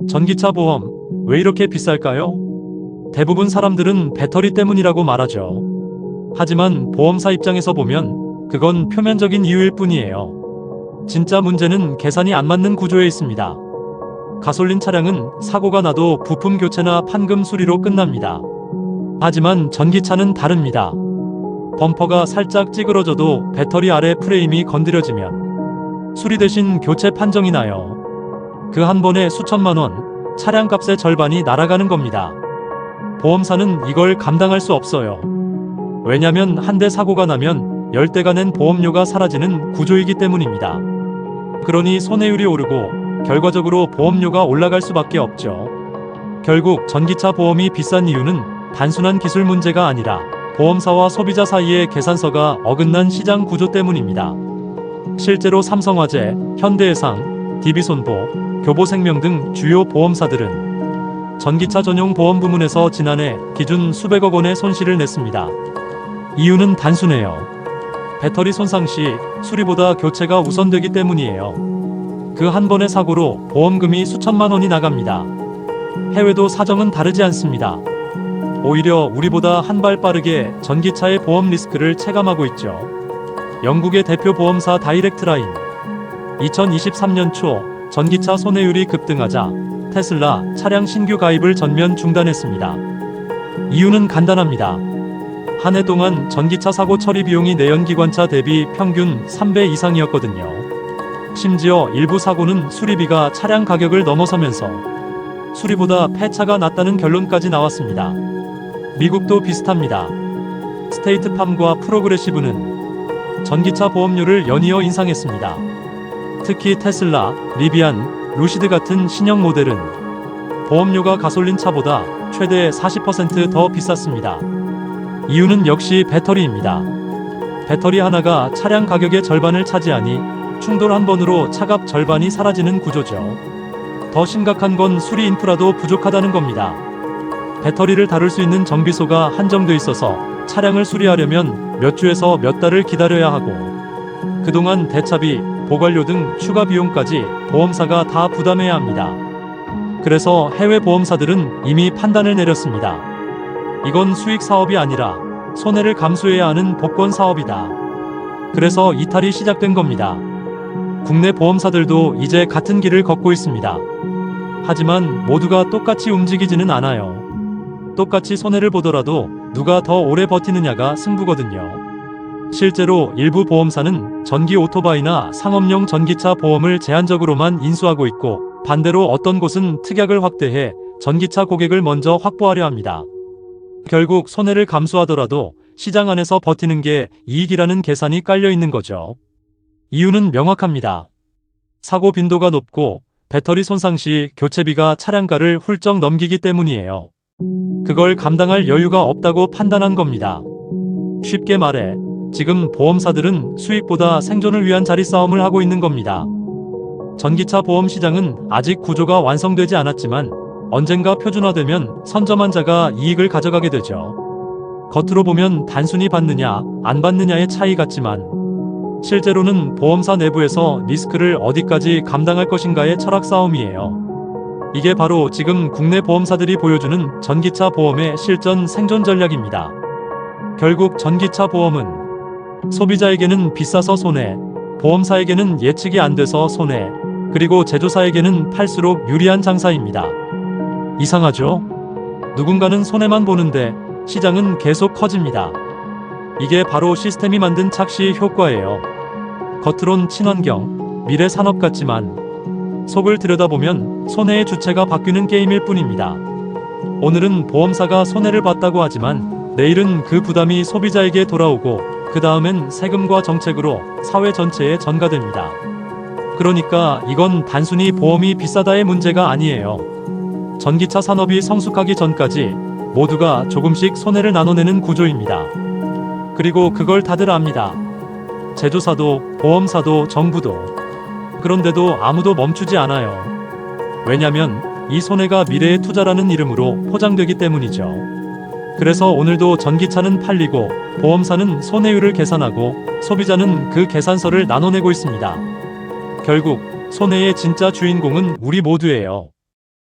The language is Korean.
전기차 보험, 왜 이렇게 비쌀까요? 대부분 사람들은 배터리 때문이라고 말하죠. 하지만 보험사 입장에서 보면 그건 표면적인 이유일 뿐이에요. 진짜 문제는 계산이 안 맞는 구조에 있습니다. 가솔린 차량은 사고가 나도 부품 교체나 판금 수리로 끝납니다. 하지만 전기차는 다릅니다. 범퍼가 살짝 찌그러져도 배터리 아래 프레임이 건드려지면 수리 대신 교체 판정이 나요. 그 한 번에 수천만 원, 차량값의 절반이 날아가는 겁니다. 보험사는 이걸 감당할 수 없어요. 왜냐면 한 대 사고가 나면 10대가 낸 보험료가 사라지는 구조이기 때문입니다. 그러니 손해율이 오르고 결과적으로 보험료가 올라갈 수밖에 없죠. 결국 전기차 보험이 비싼 이유는 단순한 기술 문제가 아니라 보험사와 소비자 사이의 계산서가 어긋난 시장 구조 때문입니다. 실제로 삼성화재, 현대해상, DB손보, 교보생명 등 주요 보험사들은 전기차 전용 보험 부문에서 지난해 기준 수백억 원의 손실을 냈습니다. 이유는 단순해요. 배터리 손상 시 수리보다 교체가 우선되기 때문이에요. 그 한 번의 사고로 보험금이 수천만 원이 나갑니다. 해외도 사정은 다르지 않습니다. 오히려 우리보다 한 발 빠르게 전기차의 보험 리스크를 체감하고 있죠. 영국의 대표 보험사 다이렉트라인. 2023년 초 전기차 손해율이 급등하자 테슬라 차량 신규 가입을 전면 중단했습니다. 이유는 간단합니다. 한 해 동안 전기차 사고 처리 비용이 내연기관차 대비 평균 3배 이상이었거든요. 심지어 일부 사고는 수리비가 차량 가격을 넘어서면서 수리보다 폐차가 낫다는 결론까지 나왔습니다. 미국도 비슷합니다. 스테이트팜과 프로그레시브는 전기차 보험료를 연이어 인상했습니다. 특히 테슬라, 리비안, 루시드 같은 신형 모델은 보험료가 가솔린 차보다 최대 40% 더 비쌌습니다. 이유는 역시 배터리입니다. 배터리 하나가 차량 가격의 절반을 차지하니 충돌 한 번으로 차값 절반이 사라지는 구조죠. 더 심각한 건 수리 인프라도 부족하다는 겁니다. 배터리를 다룰 수 있는 정비소가 한정돼 있어서 차량을 수리하려면 몇 주에서 몇 달을 기다려야 하고 그동안 대차비, 보관료 등 추가 비용까지 보험사가 다 부담해야 합니다. 그래서 해외 보험사들은 이미 판단을 내렸습니다. 이건 수익 사업이 아니라 손해를 감수해야 하는 복권 사업이다. 그래서 이탈이 시작된 겁니다. 국내 보험사들도 이제 같은 길을 걷고 있습니다. 하지만 모두가 똑같이 움직이지는 않아요. 똑같이 손해를 보더라도 누가 더 오래 버티느냐가 승부거든요. 실제로 일부 보험사는 전기 오토바이나 상업용 전기차 보험을 제한적으로만 인수하고 있고 반대로 어떤 곳은 특약을 확대해 전기차 고객을 먼저 확보하려 합니다. 결국 손해를 감수하더라도 시장 안에서 버티는 게 이익이라는 계산이 깔려 있는 거죠. 이유는 명확합니다. 사고 빈도가 높고 배터리 손상 시 교체비가 차량가를 훌쩍 넘기기 때문이에요. 그걸 감당할 여유가 없다고 판단한 겁니다. 쉽게 말해 지금 보험사들은 수익보다 생존을 위한 자리 싸움을 하고 있는 겁니다. 전기차 보험 시장은 아직 구조가 완성되지 않았지만 언젠가 표준화되면 선점한 자가 이익을 가져가게 되죠. 겉으로 보면 단순히 받느냐 안 받느냐의 차이 같지만 실제로는 보험사 내부에서 리스크를 어디까지 감당할 것인가의 철학 싸움이에요. 이게 바로 지금 국내 보험사들이 보여주는 전기차 보험의 실전 생존 전략입니다. 결국 전기차 보험은 소비자에게는 비싸서 손해, 보험사에게는 예측이 안 돼서 손해, 그리고 제조사에게는 팔수록 유리한 장사입니다. 이상하죠? 누군가는 손해만 보는데 시장은 계속 커집니다. 이게 바로 시스템이 만든 착시 효과예요. 겉으론 친환경, 미래 산업 같지만 속을 들여다보면 손해의 주체가 바뀌는 게임일 뿐입니다. 오늘은 보험사가 손해를 봤다고 하지만 내일은 그 부담이 소비자에게 돌아오고 그 다음엔 세금과 정책으로 사회 전체에 전가됩니다. 그러니까 이건 단순히 보험이 비싸다의 문제가 아니에요. 전기차 산업이 성숙하기 전까지 모두가 조금씩 손해를 나눠내는 구조입니다. 그리고 그걸 다들 압니다. 제조사도, 보험사도, 정부도. 그런데도 아무도 멈추지 않아요. 왜냐면 이 손해가 미래의 투자라는 이름으로 포장되기 때문이죠. 그래서 오늘도 전기차는 팔리고 보험사는 손해율을 계산하고 소비자는 그 계산서를 나눠내고 있습니다. 결국 손해의 진짜 주인공은 우리 모두예요.